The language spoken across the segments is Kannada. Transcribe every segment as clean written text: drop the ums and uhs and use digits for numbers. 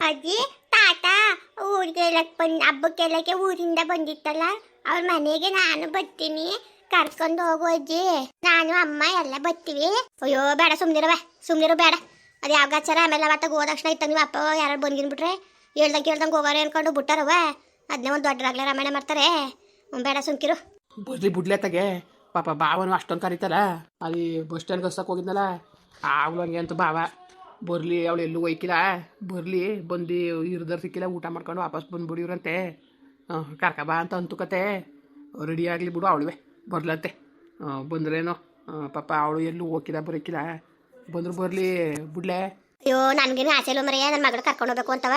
ಅಜ್ಜಿ ತಾತ ಊರಿಗೆಲ್ಲ ಹಬ್ಬಕ್ಕೆಲ್ಲಕ್ಕೆ ಊರಿಂದ ಬಂದಿತ್ತಲ್ಲ ಅವ್ರ ಮನೆಗೆ ನಾನು ಬರ್ತೀನಿ, ಕರ್ಕೊಂಡು ಹೋಗು ಅಜ್ಜಿ. ನಾನು ಅಮ್ಮ ಎಲ್ಲ ಬರ್ತೀವಿ. ಅಯ್ಯೋ ಬೇಡ, ಸುಮ್ನಿರು ಬೇಡ. ಅದು ಯಾವ ಗಾಚಾರ ಆಮೇಲೆ ಅವತ್ತಾಗ ಹೋದ ತಕ್ಷಣ ಇತ್ತ ನೀವು ಅಪ್ಪ ಯಾರು ಬಂದ್ಗಿನ್ಬಿಟ್ರೆ ಹೇಳ್ದಂಗೆ ಹೋಗೋರೆ ಅನ್ಕೊಂಡು ಬಿಟ್ಟಾರವ. ಅದನ್ನೇ ಒಂದು ದೊಡ್ಡದಾಗ್ಲೇ ರಾಮಾಯಣ ಮಾಡ್ತಾರೆ. ಬೇಡ ಸುಮ್ಕಿರು. ಬರ್ಲಿ ಬುಡ್ಲೆ ತಗೆ ಪಾಪ ಬಾವನು ಅಷ್ಟೊಂದು ಕರೀತಾರ. ಅಲ್ಲಿ ಬಸ್ ಸ್ಟ್ಯಾಂಡ್ ಗಸ್ಸಕ್ಕೆ ಹೋಗಿದ್ನಲ್ಲ ಆಗ್ಲಂಗೆ ಅಂತ ಬಾವ ಬರಲಿ, ಅವಳು ಎಲ್ಲೂ ಒಯ್ಕಿಲ್ಲ, ಬರಲಿ ಬಂದು ಇರ್ದರ್ ಸಿಕ್ಕಿಲ್ಲ, ಊಟ ಮಾಡ್ಕೊಂಡು ವಾಪಸ್ ಬಂದ್ಬಿಡಿವ್ರಂತೆ. ಕರ್ಕ ಬಾ ಅಂತ ಅಂತುಕತೆ. ರೆಡಿ ಆಗಲಿ ಬಿಡು, ಅವಳುವೆ ಬರ್ಲಂತೆ. ಬಂದ್ರೇನೋ ಪಾಪ ಅವಳು ಎಲ್ಲೂ ಹೋಗಿಲ್ಲ ಬರೋಕ್ಕಿಲ್ಲ, ಬಂದ್ರು ಬರಲಿ ಬುಡ್ಲೆ. ಅಯ್ಯೋ ನನಗೇನು ಆಸೆ ಇಲ್ಲ ಮರೆಯ, ನನ್ನ ಮಗಳು ಕರ್ಕೊಂಡು ಹೋಗ್ಬೇಕು ಅಂತವ.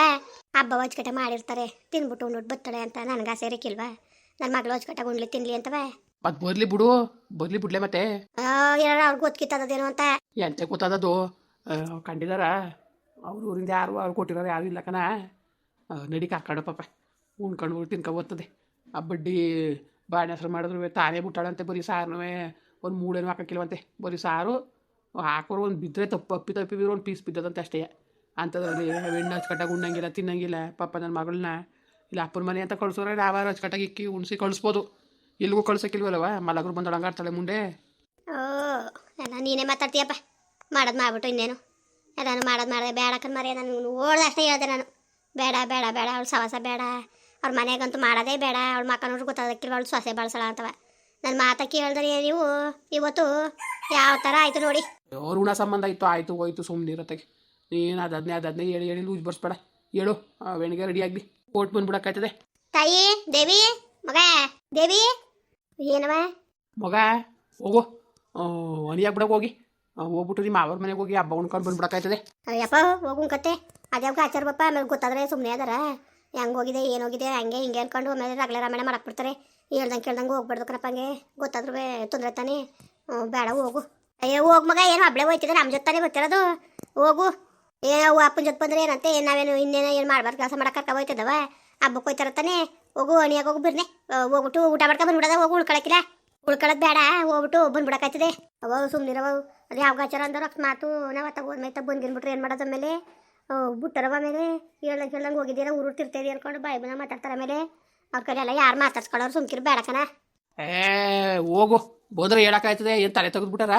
ಹಬ್ಬ ಹೊಚ್ಕಟ್ಟೆ ಮಾಡಿರ್ತಾರೆ, ತಿನ್ಬಿಟ್ಟು ಉಂಡ್ಬಿಟ್ಟು ಬರ್ತಾಳೆ ಅಂತ ನನಗೆ ಆಸೆ ಇರಕ್ಕಿಲ್ವಾ? ನನ್ನ ಮಗಳು ಹೊಚ್ಕಟ್ಟಾಗ ಉಣ್ಲಿ ತಿನ್ಲಿ ಅಂತವ. ಅದು ಬರಲಿ ಬಿಡು, ಬರಲಿ ಬಿಡ್ಲೆ. ಮತ್ತೆ ಏನಾರ ಅವ್ರಿಗೆ ಗೊತ್ತಿತ್ತದೇನೋ ಅಂತ. ಎಂತ ಗೊತ್ತದದು ಕಂಡಿದಾರ ಅವ್ರ ಊರಿಂದ ಯಾರು ಅವ್ರು ಕೊಟ್ಟಿರೋರು ಯಾರು ಇಲ್ಲ ಕಣ. ನಡಿ ಕರ್ಕೊಂಡು ಪಾಪ ಉಣ್ಕೊಂಡು ತಿನ್ಕೊಂಡು ಬರ್ತದೆ. ಆ ಬಡ್ಡಿ ಬಾಣೆ ಹೆಸರು ಮಾಡಿದ್ರು ತಾನೇ ಬಿಟ್ಟಾಳಂತೆ. ಬರೀ ಸಾರು ಒಂದು ಮೂಳೇನು ಹಾಕೋಕ್ಕಿಲ್ವಂತೆ, ಬರೀ ಸಾರು ಹಾಕೋರು ಒಂದು ಬಿದ್ದರೆ ತಪ್ಪಿ ಬಿದ್ರು ಒಂದು ಪೀಸ್ ಬಿದ್ದದಂತೆ ಅಷ್ಟೇ. ಅಂಥದ್ರಲ್ಲಿ ಎಣ್ಣೆ ಹಚ್ಕಟ್ಟಾಗಿ ಉಣ್ಣಂಗಿಲ್ಲ ತಿನ್ನಂಗಿಲ್ಲ ಪಾಪ ನನ್ನ ಮಗಳನ್ನ. ಇಲ್ಲ ಅಪ್ಪನ ಮನೆ ಅಂತ ಕಳ್ಸೋರೆ ಯಾವಾರು ಹಚ್ಕಟ್ಟಾಗಿ ಇಕ್ಕಿ ಉಣ್ಸಿ ಕಳಿಸ್ಬೋದು, ಎಲ್ಲಿಗೂ ಕಳ್ಸೋಕ್ಕಿಲ್ವಲ್ಲವ. ಮಲಗರು ಬಂದಳು ಹಂಗಾಡ್ತಾಳೆ ಮುಂದೆ. ಓ ಎಲ್ಲ ನೀನೇ ಮಾತಾಡ್ತೀಯಪ್ಪ, ಮಾಡೋದು ಮಾಡ್ಬಿಟ್ಟು ಇನ್ನೇನು ಎಲ್ಲಾನು ಮಾಡೋದು ಮಾಡಿದೆ. ಬೇಡಕ್ಕನ್ ಮರಿ ನಾನು ಓಡ್ದಷ್ಟೇ ಹೇಳಿದೆ ನಾನು, ಬೇಡ ಬೇಡ ಬೇಡ ಅವಳು ಸವಾಸ ಬೇಡ, ಅವ್ರ ಮನೆಗಂತೂ ಮಾಡೋದೇ ಬೇಡ, ಅವಳು ಮಕ್ಕ ನೋಡ್ರಿ ಗೊತ್ತಾದಕ್ಕಿಲ್ವ ಅವಳು ಸೊಸೆ ಬಳಸಳ ಅಂತವ. ನನ್ನ ಮಾತ ಕೇಳಿದ್ರೆ ನೀವು ಇವತ್ತು ಯಾವ ಥರ ಆಯಿತು ನೋಡಿ. ಅವ್ರ ಋಣ ಸಂಬಂಧ ಇತ್ತು, ಆಯಿತು ಹೋಯ್ತು ಸುಮ್ಮನೆ ಇರತ್ತಾಗೆ. ನೀನು ಅದನ್ನೇ ಹೇಳಿ ಲೂಸ್ ಬರ್ಸ್ಬೇಡ. ಹೇಳು ವೆಣಿಗೆ ರೆಡಿ ಆಗಲಿ, ಓಟ್ ಬಂದ್ಬಿಡಕ್ಕಾಯ್ತದೆ. ತಾಯಿ ದೇವಿ, ಮಗ ದೇವಿ, ಏನವ ಮಗ ಹೋಗು ಅನಿಯಾಗಿ ಬಿಡಕ್ಕೆ ಹೋಗಿ ಹೋಗ್ಬಿಟ್ಟು ನಿಮ್ಮ ಅವ್ರ ಮನೆಗೆ ಹೋಗಿ ಹಬ್ಬ ಉಣ್ಕೊಂಡು ಬಂದ್ಬಿಡಕ್ಕಾಯ್ತದೆ. ಅಯ್ಯಪ್ಪ ಹೋಗು ಕತೆ ಅದ್ಯಾವ ಆಚಾರ ಬಪ್ಪ. ಆಮೇಲೆ ಗೊತ್ತಾದ್ರೆ ಸುಮ್ಮನೆ ಅದಾರ ಹೆಂಗೆ ಹೋಗಿದೆ ಏನೋಗಿದೆ ಹಂಗೆ ಹಿಂಗೆ ಅನ್ಕೊಂಡು ಆಮೇಲೆ ರಗಳೆ ರಾಮಾಯಣ ಮಾಡಕ್ಕೆ ಬಿಡ್ತಾರೆ. ಕೇಳ್ದಂಗೆ ಹೋಗ್ಬಿಡ್ದು ಕಣಪ್ಪ, ಹಂಗೆ ಗೊತ್ತಾದ್ರೂ ತೊಂದರೆ ತಾನೆ. ಬೇಡ ಹೋಗು. ಅಯ್ಯೋ ಹೋಗು ಮಗ, ಏನು ಹಬ್ಬಳೆ ಹೋಯ್ತಿದೆ ನಮ್ಮ ಜೊತೆ ಗೊತ್ತಿರೋದು. ಹೋಗು ಏನೋ ಅಪ್ಪನ ಜೊತೆ ಬಂದರೆ ಏನಂತೆ, ನಾವೇನು ಇನ್ನೇನೋ ಏನು ಮಾಡ್ಬಾರ್ದು ಕೆಲಸ ಮಾಡಕ್ಕೆ ಕರ್ಕ ಹೋಯ್ತದವ. ಹಬ್ಬಕ್ಕೆ ಹೋಯ್ತಾರ ತಾನೆ. ಹೋಗು ಅಣಿಯಾಗ ಹೋಗಿ ಬಿರ್ನೆ, ಹೋಗ್ಬಿಟ್ಟು ಊಟ ಮಾಡ್ಕೊಂಡು ಬಂದ್ಬಿಡದ. ಹೋಗು ಉಳ್ಕೊಳಕ್ಕಿಲ್ಲ, ಉಳ್ಕೊಳ್ಳೋದು ಬೇಡ, ಹೋಗ್ಬಿಟ್ಟು ಬಂದ್ಬಿಡಕ್ಕಾಯ್ತದೆ. ಅವ ಸುಮ್ಮನಿರವ. ಅದು ಯಾವ ಗಾಚಾರ ಅಂದ್ರೆ ಮಾತು ನಾವು ಅತ್ತಾಗ ಹೋದ್ಮೇಲೆ ಬಂದ್ಗಿನ್ಬಿಟ್ರೆ ಏನು ಮಾಡೋದು. ಆಮೇಲೆ ಬಿಟ್ಟರವ ಆಮೇಲೆ ಹೇಳ್ದಂಗೆ ಹೋಗಿದ್ದೀರ ಊರು ತಿರ್ತೀರಿ ಅನ್ಕೊಂಡು ಬಾಯಿ ಬಂದ ಮಾತಾಡ್ತಾರೆ. ಆಮೇಲೆ ಅವ್ರ ಕಡೆ ಎಲ್ಲ ಯಾರು ಮಾತಾಡ್ಸ್ಕೊಳ್ಳೋರು ಸುಮ್ಕಿರು ಬೇಡಕನ. ಹೋಗು ಬಂದ್ರೆ ಹೇಳಕ್ಕಾಯ್ತದೆ. ಏನು ತಲೆ ತೆಗೆದ್ಬಿಟ್ಟಾರ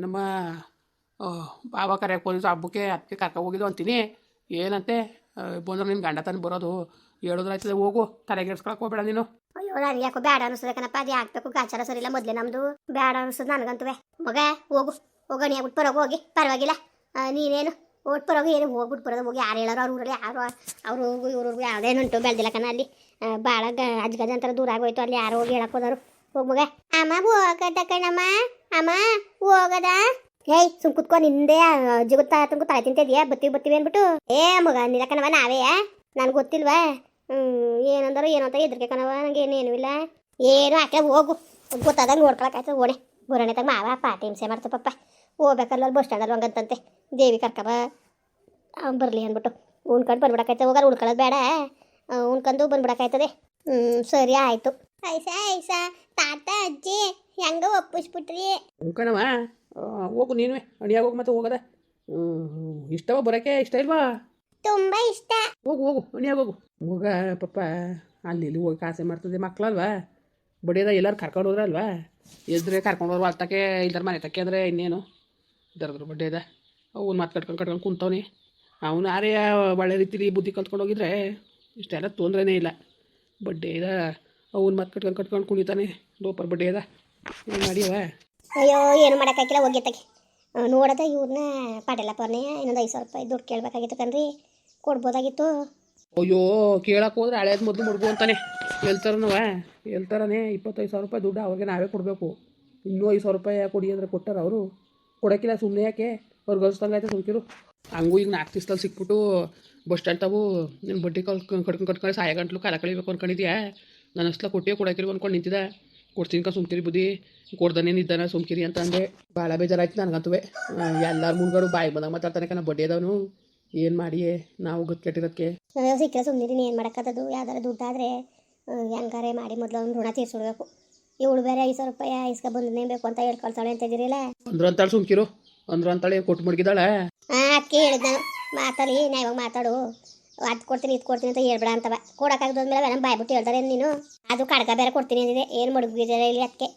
ನಮ್ಮ ಬಾಬಾ ಕರೆಯಕ್ಕೆ ಹೋಗಿದ್ದು ಹಬ್ಬಕ್ಕೆ, ಅದಕ್ಕೆ ಕರ್ಕ ಹೋಗಿದ್ದು ಅಂತೀನಿ. ಏನಂತೆ ಬಂದ್ರೆ ನಿನ್ನ ಗಂಡ ತಾನು ಬರೋದು ಹೇಳೋದ್ರಾಯ್ತದೆ. ಹೋಗು ತಲೆಗೆಡ್ಸ್ಕೊಳಕ್ಕೆ ಹೋಗ್ಬೇಡ ನೀನು. ಅಯ್ಯೋ ನನಗೆ ಯಾಕೋ ಬೇಡ ಅನಿಸ್ತದೆ ಕಣಪ್ಪ. ಅದು ಹಾಕ್ಬೇಕು ಗಾಚಾರ ಸರಿಯಿಲ್ಲ ಮೊದಲೇ ನಮ್ಮದು, ಬೇಡ ಅನಿಸ್ತದೆ ನನಗಂತುವೆ. ಮಗ ಹೋಗು ಹೋಗೋಣಿ ಆಗ್ಬಿಟ್ಟು ಬರೋಗು, ಹೋಗಿ ಪರವಾಗಿಲ್ಲ. ನೀನೇನು ಓಟ್ ಬರೋಗು, ಏನು ಹೋಗ್ಬಿಟ್ಟು ಬರೋದು ಹೋಗಿ. ಯಾರು ಹೇಳೋರು ಅವ್ರ ಊರಲ್ಲಿ ಯಾರು ಅವ್ರು ಹೋಗು ಇವ್ರಿಗೂ ಯಾವುದೇನುಂಟು ಬೆಳೆದಿಲ್ಲ ಕಣ. ಅಲ್ಲಿ ಭಾಳ ಅಜ್ಗಜ ಅಂತಾರ ದೂರ ಆಗೋಯ್ತು, ಅಲ್ಲಿ ಯಾರು ಹೋಗಿ ಹೇಳಕ್ಕೆ ಹೋದರು. ಹೋಗಿ ಮಗ. ಅಮ್ಮ ಹೋಗದ ಕಣಮ್ಮ, ಅಮ್ಮ ಹೋಗದ. ಏಯ್ ಸುಮ್ ಕುತ್ಕೊ, ನಿಂದೆ ಜಿಗುತ್ತಾ ತಂಗು ತಲೆ ತಿಂತಿದ್ಯಾ? ಬರ್ತೀವಿ ಅಂದ್ಬಿಟ್ಟು. ಮಗ ನಿಲ್ಲ ಕಣವ, ನಾವೇ ನನಗೆ ಗೊತ್ತಿಲ್ವಾ ಏನಂದರು ಏನು ಅಂತ ಎದ್ರಿಗೆ ಕಣವ. ನನಗೆ ಏನೇನು ಇಲ್ಲ ಏನು ಹಾಕಿ ಹೋಗು. ಗೊತ್ತಾದಾಗ ನೋಡ್ಕೊಳಕ್ಕಾಯ್ತದೆ. ಓಣೆ ಬರೋಣೆ ತಗ ಮಾವ ಪಾಟಿ ಹಿಂಸೆ ಮಾಡ್ತ ಪಪ್ಪ. ಹೋಗ್ಬೇಕಲ್ಲ ಬಸ್ ಸ್ಟ್ಯಾಂಡಲ್ಲಿ ಹಂಗಂತಂತೆ. ದೇವಿ ಕರ್ಕಬ ಬರಲಿ ಅಂದ್ಬಿಟ್ಟು ಉಣ್ಕೊಂಡು ಬಂದ್ಬಿಡಕ್ಕಾಯ್ತದೆ. ಹೋಗಾರ ಉಳ್ಕೊಳ್ಳೋದು ಬೇಡ, ಉಣ್ಕೊಂಡು ಬಂದ್ಬಿಡಕ್ಕಾಯ್ತದೆ. ಸರಿ ಆಯಿತು. ಐಸಾ ತಾತ ಅಜ್ಜಿ ಹೆಂಗ ಒಪ್ಪಿಸ್ಬಿಟ್ರಿ ಕಣವ. ಹೋಗು ನೀನು ಅಣಿಯಾಗ ಹೋಗಿ ಮತ್ತೆ ಹೋಗದ. ಇಷ್ಟವ ಬರೋಕ್ಕೆ? ಇಷ್ಟ ಇಲ್ವಾ? ತುಂಬ ಇಷ್ಟ. ಹೋಗು ಅಣಿಯಾಗ ಹೋಗು. ಹೋಗ ಪಪ್ಪ ಅಲ್ಲಿ ಇಲ್ಲಿ ಹೋಗಿ ಆಸೆ ಮಾಡ್ತದೆ ಮಕ್ಳಲ್ವಾ. ಬಡಿಯೋದ ಎಲ್ಲರೂ ಕರ್ಕೊಂಡು ಹೋದ್ರಲ್ವಾ, ಎದ್ರೆ ಕರ್ಕೊಂಡು ಹೋದ್ರು ಅಲ್ತಕ್ಕೆ ಇಲ್ದಾರ ಮನೆ ತಕ್ಕೆ ಅಂದರೆ ಇನ್ನೇನು ಇದ್ದಾರದ್ರು ಬಡ್ಡೆದ. ಅವ್ನು ಮತ್ತೆ ಕಟ್ಕೊಂಡು ಕುಂತವನಿ. ಅವನು ಆರೇ ಒಳ್ಳೆ ರೀತಿಲಿ ಬುದ್ಧಿ ಕಲ್ತ್ಕೊಂಡು ಹೋಗಿದ್ರೆ ಇಷ್ಟೆಲ್ಲ ತೊಂದರೆನೇ ಇಲ್ಲ. ಬಡ್ಡೆ ಇದ ಅವ್ನು ಮತ್ತೆ ಕಟ್ಕೊಂಡು ಕುಣಿತಾನೆ ಲೋಪರ್ ಬಡ್ಡೆ ಇದ. ಏನು ಮಾಡಿಯವ? ಅಯ್ಯೋ ಏನು ಮಾಡೋಕ್ಕಾಗಿಲ್ಲ, ಹೋಗ್ಯತ್ತಾಗೆ ನೋಡೋದ ಇವ್ರನ್ನ ಪಾಟೆಲ್ಲಪ್ಪನೇ. ಇನ್ನೊಂದು 5,000 ರೂಪಾಯಿ ದುಡ್ಡು ಕೇಳಬೇಕಾಗಿತ್ತು ಕಣ್ರಿ, ಕೊಡ್ಬೋದಾಗಿತ್ತು. ಅಯ್ಯೋ ಕೇಳಕ್ಕೆ ಹೋದ್ರೆ ಹಳೇದು ಮೊದಲು ಮುಡ್ಗು ಅಂತಾನೆ ಹೇಳ್ತಾರನೇ. 25,000 ರೂಪಾಯಿ ದುಡ್ಡು ಅವ್ರಿಗೆ ನಾವೇ ಕೊಡಬೇಕು. ಇನ್ನೂ 5,000 ರೂಪಾಯಿ ಕೊಡಿ ಅಂದರೆ ಕೊಟ್ಟಾರ ಅವರು. ಕೊಡೋಕ್ಕಿಲ್ಲ ಸುಮ್ಮನೆ ಯಾಕೆ ಅವ್ರು ಗಲ್ಸ್ದಂಗಾಯ್ತು ಸುಮ್ಕಿರು. ಹಂಗೂ ಈಗ 4 ದಿವ್ಸದಲ್ಲಿ ಸಿಕ್ಬಿಟ್ಟು ಬಸ್ ಸ್ಟ್ಯಾಂಡ್ ತಾವು ನೀನು ಬಡ್ಡಿ ಕಟ್ಕೊಂಡು ಸಾಯ ಗಂಟ್ಲು ಕಾಲ ಕಳಿಬೇಕು ಅಂದ್ಕೊಂಡಿದ್ಯಾ? ನಾನು ಅಷ್ಟಲ ಕೊಟ್ಟಿಯೋ ಕೊಡೋಕಿಲ್ವ ಅಂದ್ಕೊಂಡು ನಿಂತಿದ್ದೆ. ಕೊಡ್ತೀನಿ ಸುಮ್ಕಿರಿ ಬುದ್ಧಿ ಕೊಡ್ದಾನೇನು ಇದ್ದಾನೆ ಸುಮ್ಕಿರಿ ಅಂತ ಅಂದೆ. ಭಾಳ ಬೇಜಾರಾಯ್ತು ನನಗಂತೂ. ಎಲ್ಲರ ಮುಂದ್ಗಡು ಬಾಯಿ ಬಂದಾಗ ಮಾತಾಡ್ತಾನೆ ಕಣ ಬಡ್ಡಿ ಅದಾವನು. ಏನು ಮಾಡಿಯೇ ನಾವು ಕೆಟ್ಟಿರೋದಕ್ಕೆ. ಸಿಕ್ಕರೆ ಸುಮ್ಮನಿದ್ದೀನಿ, ಏನು ಮಾಡೋಕ್ಕದು. ಯಾವ್ದಾರ ದುಡ್ಡಾದರೆ ಹೆಂಗಾರೆ ಮಾಡಿ ಮೊದಲು ಒಂದು ಋಣ ತೀರ್ಸ್ಬಿಡ್ಬೇಕು. ಇವಳು ಬೇರೆ 5,000 ರೂಪಾಯಿ ಇಸ್ಕ ಬಂದನೇ ಬೇಕು ಅಂತ ಹೇಳ್ಕೊಳ್ತಾಳೆ ಅಂತ ಇದ್ದೀರಿಲ್ಲ. ಅಂದ್ರು ಅಂತಾಳೆ ಸುಮ್ಕಿರು. ಅಂದ್ರು ಅಂತಾಳೆ ಕೊಟ್ಟು ಮಡಗಿದಾಳೆ. ಅದಕ್ಕೆ ಹೇಳಿದ್ ನಾನು ಮಾತಾಡಿ ನ್ಯಾಯವಾಗಿ ಮಾತಾಡು. ಅದು ಕೊಡ್ತೀನಿ ಇದು ಕೊಡ್ತೀನಿ ಅಂತ ಹೇಳ್ಬೇಡ ಅಂತವ. ಕೊಡೋಕ್ಕಾಗದ್ಮೇಲೆ ನಮ್ಮ ಬಾಯ್ಬಿಟ್ಟು ಹೇಳ್ತಾರೆ ನೀನು. ಅದು ಕಡ್ಗ ಬೇರೆ ಕೊಡ್ತೀನಿ ಅಂದಿದೆ, ಏನು ಮಡಗಿದ್ದಾರೆ ಇಲ್ಲಿ ಅದಕ್ಕೆ.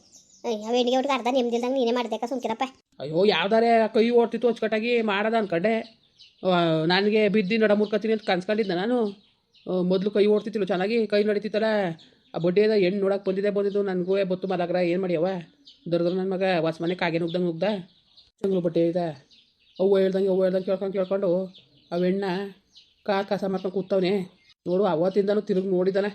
ವೆಂಡಿಗೆ ಒಟ್ಟಿಗೆ ಅರ್ಧ ನಿಮ್ದಿಲ್ದಂಗೆ ನೀನೇ ಮಾಡ್ದೇಕ ಸುಮ್ಕಿರಪ್ಪ. ಅಯ್ಯೋ ಯಾವ್ದಾರೆ ಕೈ ಓಡ್ತಿತ್ತು ಅಚ್ಚುಕಟ್ಟಾಗಿ ಮಾಡೋದ ಅನ್ಕಂಡೆ. ನನಗೆ ಬಿದ್ದು ನಡ ಮುರ್ಕತ್ತೀನಿ ಅಂತ ಕನ್ಸ್ಕೊಂಡಿದ್ದೆ ನಾನು. ಮೊದಲು ಕೈ ಓಡ್ತಿತ್ತಿಲ್ಲ ಚೆನ್ನಾಗಿ, ಕೈ ನಡೀತಿತ್ತಲ್ಲ. ಆ ಬಡ್ಡಿಯದ ಹೆಣ್ಣು ನೋಡಕ್ಕೆ ಬಂದಿದ್ದು ನನಗೂ ಬತ್ತು ಮಲಗ್ರ ಏನು ಮಾಡ್ಯವ ದರ್ದ್ರ ನನ್ನ ಮಗ ಹೊಸ ಮನೆ ಕಾಗೆ ನುಗ್ದಂಗೆ ಚಂಗ್ಳು ಬಟ್ಟೆ ಇದೆ. ಅವ್ವ ಹೇಳ್ದಂಗೆ ಕೇಳ್ಕೊಂಡು ಆ ಹೆಣ್ಣ ಕಸ ಮಾಡ್ಕೊಂಡು ಕೂತವನೆ ನೋಡು. ಅವತ್ತಿಂದನೂ ತಿರುಗಿ ನೋಡಿದಾನೆ.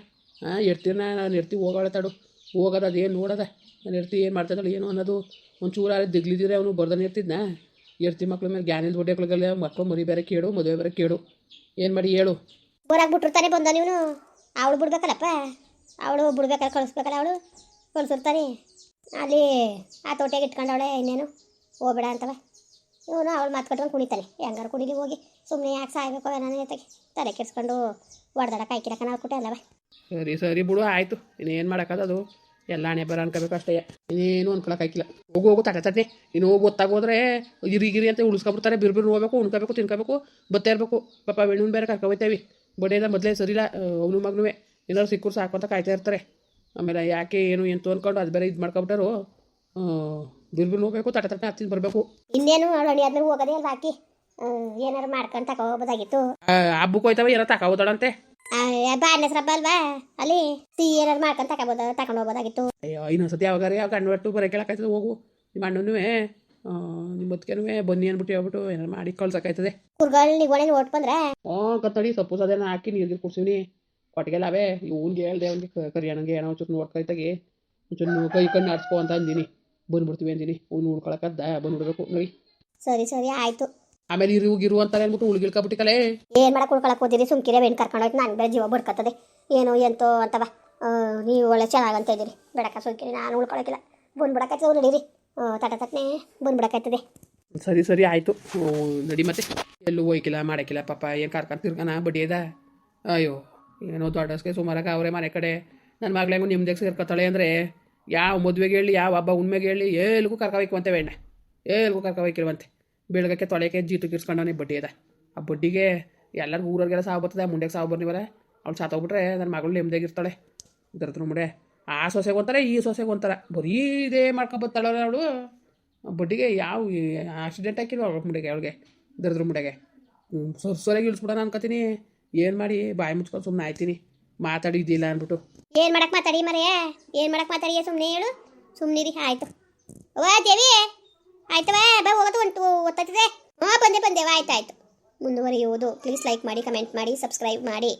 ಎಡ್ತೀನ ನಾನು ಎಡ್ತಿ ಹೋಗೋಳೆ ತಡು, ಹೋಗೋದು ಅದೇನು ನೋಡೋದ ನಾನು ಎಡ್ತಿ ಏನು ಮಾಡ್ತಾಯಿದ್ದಾಳೆ ಏನು ಅನ್ನೋದು ಒಂಚೂರು ದಿಗ್ಲಿದ್ರೆ ಅವನು ಬರ್ದಾನೆ ಇರ್ತಿದ್ನ. ಎಡ್ತಿ ಮಕ್ಳ ಮೇಲೆ ಜ್ಞಾನಿಲ್ದ ಬಡ್ಡೆಗಳಿಗೆಲ್ಲ ಮಕ್ಕಳು ಮರಿ ಬೇರೆ ಕೇಳು, ಮದುವೆ ಬೇರೆ ಕೇಳು, ಏನು ಮಾಡಿ ಹೇಳು. ಬೋರಾಗಿ ಬಿಟ್ಟಿರ್ತಾನೆ ಬಂದ ನೀನು. ಅವಳು ಬಿಡ್ಬೇಕಲ್ಲಪ್ಪ, ಅವಳು ಬಿಡ್ಬೇಕಲ್ಲ, ಕಳಿಸ್ಬೇಕಲ್ಲ, ಅವಳು ಕಳಿಸಿರ್ತಾನೆ. ಅಲ್ಲಿ ಆ ತೋಟೆಗೆ ಇಟ್ಕೊಂಡವಳೆ ಇನ್ನೇನು ಹೋಗ್ಬೇಡ ಅಂತವ. ಇವನು ಅವಳು ಮಾತು ಕಟ್ಕೊಂಡು ಕುಣಿತಾನೆ. ಹೆಂಗಾರು ಕುಣಿಲಿ ಹೋಗಿ, ಸುಮ್ಮನೆ ಯಾಕೆ ಸಾಯ್ಬೇಕು ನಾನು ಎತ್ತಾಗಿ ತಲೆ ಕೆಡ್ಸ್ಕೊಂಡು ಹೊಡೆದಾಡ ಕಾಯ್ಕಿರಕ ನಾವು ಕೊಟ್ಟೆ ಅಲ್ಲವ. ಸರಿ ಬಿಡು ಆಯಿತು, ಇನ್ನೇನು ಮಾಡೋಕ್ಕದು. ಎಲ್ಲ ಹಣೆ ಬರ ಅನ್ಕೋಬೇಕು ಅಷ್ಟೇ, ಇನ್ನೇನು ಅನ್ಕೊಳಕ್ಕಾಗಿಲ್ಲ. ಹೋಗು ತಟ್ಟೆ ಇನ್ನು ಹೋಗಿ ಗೊತ್ತಾಗೋದ್ರೆ ಗಿರಿ ಅಂತ ಉಳಿಸ್ಕೊಬಿಡ್ತಾರೆ. ಬಿರ್ಬಿರು ಹೋಗ್ಬೇಕು, ಉಣ್ಕೋಬೇಕು, ತಿನ್ಕೋಬೇಕು, ಬತ್ತಾ ಇರಬೇಕು. ಪಾಪ ಬೆಣ್ಣು ಬೇರೆ ಕರ್ಕೊಬೈತೇವಿ. ಬಡ್ಡೆಯಿಂದ ಮೊದಲೇ ಸರಿಲ್ಲ ಅವನು ಮಗನೂ ಏನಾದ್ರು ಸಿಕ್ಕರು ಸಾಕು ಅಂತ ಕಾಯ್ತಾ ಇರ್ತಾರೆ. ಆಮೇಲೆ ಯಾಕೆ ಏನು ಎಂತು ಅಂದ್ಕೊಂಡು ಅದು ಬೇರೆ ಇದು ಮಾಡ್ಕೊಬಿಟ್ಟಾರು. ಬಿರ್ಬಿರು ಹೋಗ್ಬೇಕು, ತಟ್ಟೆ ಹತ್ತಿನ ಬರಬೇಕು. ಇನ್ನೇನು ಅವಳು ಅಣಿ ಆದ್ಮೇಲೆ ಹೋಗೋದೇ ಅಲ್ಲ ಹಾಕಿ ಏನಾರು ಮಾಡ್ಕೊಂಡು ತಗೋಬೋದಾಗಿತ್ತು. ಹಬ್ಬಕ್ಕೆ ಹೋಯ್ತವ ಏನೋ ತಗೋಬೋದಾಳಂತೆ. ಬಾಡ್ನೆ ಹಬ್ಬ ಅಲ್ವಾ, ಅಲ್ಲಿ ಸಿಹಿ ಏನಾರು ಮಾಡ್ಕೊಂಡು ತಗೊಂಡು ಹೋಗ್ಬೋದಾಗಿತ್ತು. ಅಯ್ಯೋ ಇನ್ನೊಂದ್ಸತಿ ಯಾವಾಗಾರೆ ಯಾವ ಗಂಡು ಒಟ್ಟು ಬರೋ ಕೇಳಕ್ಕಾಯ್ತದೆ. ಹೋಗು ನಿಮ್ಮ ಅಣ್ಣನೂ ನಿಮ್ಮ ಮುತ್ಕೆನೂ ಬನ್ನಿ ಅಂದ್ಬಿಟ್ಟು ಹೇಳ್ಬಿಟ್ಟು ಏನಾರು ಮಾಡಿ ಕಳ್ಸೋಕ್ಕಾಯ್ತದೆ. ಕುರ್ಗಳು ನಿಗೋಣೆ ಓಟ್ ಬಂದ್ರೆ ಕತ್ತಡಿ ಸಪ್ಪು ಅದೇನೋ ಹಾಕಿ ನೀರಿಗೆ ಕುಡ್ಸಿವ್ನಿ ಕೊಟ್ಟಿಗೆಲ್ಲ ಅವೇ. ಇವ್ನಿಗೆ ಹೇಳ್ದೆ ಅವ್ನಿಗೆ ಕರಿಯಣ್ಣಂಗೆ ಏನೋ ಒಂಚೂರು ನೋಡ್ಕೊಯ್ತಾಗಿ ಒಂಚೂರು ಕೈ ಕಣ್ಣು ಆಡ್ಸ್ಕೊ ಅಂತ ಅಂದಿನಿ. ಬಂದ್ಬಿಡ್ತೀವಿ ಅಂದಿನಿ. ಅವ್ನು ಉಳ್ಕೊಳಕ್ಕದ್ದ ಬಂದ್ಬಿಡ್ಬೇಕು ನೋಡಿ. ಸರಿ ಆಯ್ತು. ಆಮೇಲೆ ಇರು ಅಂತಾರೆ ಅಂದ್ಬಿಟ್ಟು ಉಳ್ಗಿಳ್ಕೊಬಿಟ್ಟಿಕಲೇ. ಏನು ಮಾಡಕ್ಕೆ ಉಳ್ಕೊಳಕ್ಕೆ ಹೋದಿರಿ? ಸುಮ್ಕಿರ ಬೆಣ್ಣು ಕರ್ಕೊಂಡು ಹೋಯ್ತು. ನಾನು ಬೇರೆ ಜೀವ ಬಡ್ಕತ್ತದೆ ಏನು ಎಂತೋ ಅಂತವ. ನೀವು ಒಳ್ಳೆ ಚೆನ್ನಾಗಂತ ಇದ್ದೀರಿ, ಬೇಡಕ್ಕ ಸುಮ್ಕಿರಿ, ನಾನು ಉಳ್ಕೊಳಕ್ಕಿಲ್ಲ. ಬಂದ್ಬಿಡಕ್ಕಾಯ್ತದೆ ನಡೀರಿ, ತಟ್ಟನೆ ಬಂದ್ಬಿಡಕ್ಕಾಯ್ತದೆ. ಸರಿ ಆಯಿತು ನಡಿ. ಮತ್ತೆ ಎಲ್ಲೂ ಹೋಯ್ಕಿಲ್ಲ ಮಾಡೋಕ್ಕಿಲ್ಲ ಪಾಪ. ಏನು ಕರ್ಕೊಂಡು ತಿರ್ಗಾನ ಬಡ್ಡಿಯದ. ಅಯ್ಯೋ ಏನೋ ದೊಡ್ಡಸ್ಗೆ ಸುಮಾರಾಗ ಅವರೇ ಮನೆ ಕಡೆ. ನನ್ನ ಮಗಳಂಗೂ ನಿಮ್ದಕ್ಕೆ ಸೇರ್ಕೊತಾಳೆ ಅಂದರೆ ಯಾವ ಮದುವೆಗೆ ಹೇಳಿ ಯಾವ ಹಬ್ಬ ಉಣ್ಮೆಗೆ ಹೇಳಿ ಎಲ್ಗೂ ಕರ್ಕೊಬೇಕಂತೆ ಎಣ್ಣೆ, ಎಲ್ಗೂ ಕರ್ಕೊಬೇಕಿರುವಂತೆ. ಬೆಳಗಕ್ಕೆ ತೊಳೆಯೋಕ್ಕೆ ಜೀತಕ್ಕೆ ಇರ್ಸ್ಕೊಂಡವನೇ ಬಡ್ಡಿ ಅದ. ಆ ಬಡ್ಡಿಗೆ ಎಲ್ಲರಿಗೂ ಊರವ್ರಿಗೆಲ್ಲ ಸಾವು ಬರ್ತದೆ. ಮುಂಡೆಗೆ ಸಾವು ಬರ್ನಿವಲ್ಲ. ಅವ್ಳು ಸಾತೋಗ್ಬಿಟ್ರೆ ನನ್ನ ಮಗಳು ನೆಮ್ಮದಿಯಾಗಿ ಇರ್ತಾಳೆ. ದರ್ದ್ರ ಮುಡೆ ಆ ಸೊಸೆಗೆ ಒಂಥರ ಈ ಸೊಸೆಗೆ ಒಂಥರ ಬರೀ ಇದೇ ಮಾಡ್ಕೊಬತ್ತಾಳ ಅವಳು. ಬಡ್ಡಿಗೆ ಯಾವ ಆಕ್ಸಿಡೆಂಟ್ ಹಾಕಿಲ್ವ ಅವಳ ಮುಡೆಗೆ, ಅವಳಿಗೆ ದರ್ದ್ರ ಮುಡೆಗೆ ಸೊರೆಗೆ ಇಳಿಸ್ಬಿಡೋಣ ಅನ್ಕೋತೀನಿ. ಏನು ಮಾಡಿ ಬಾಯಿ ಮುಚ್ಕೊಂಡು ಸುಮ್ಮನೆ ಆಯ್ತೀನಿ. ಮಾತಾಡಿದ್ದಿಲ್ಲ ಅಂದ್ಬಿಟ್ಟು ಏನು ಮಾಡಕ್ಕೆ ಮಾತಾಡಿ ಮರೆಯ, ಏನು ಮಾಡಕ್ಕೆ ಮಾತಾಡಿ ಸುಮ್ಮನೆ ಹೇಳು. ಸುಮ್ಮನಿರಿ ಆಯಿತು. ವಾ ದೇವಿ ಆಯ್ತವ ಬಾ ಹೋಗೋದು ಉಂಟು ಗೊತ್ತಾಗ್ತದೆ. ಬಂದೆ ಆಯ್ತಾಯ್ತು. ಮುಂದುವರಿಯುವುದು. ಪ್ಲೀಸ್ ಲೈಕ್ ಮಾಡಿ, ಕಮೆಂಟ್ ಮಾಡಿ, ಸಬ್ಸ್ಕ್ರೈಬ್ ಮಾಡಿ.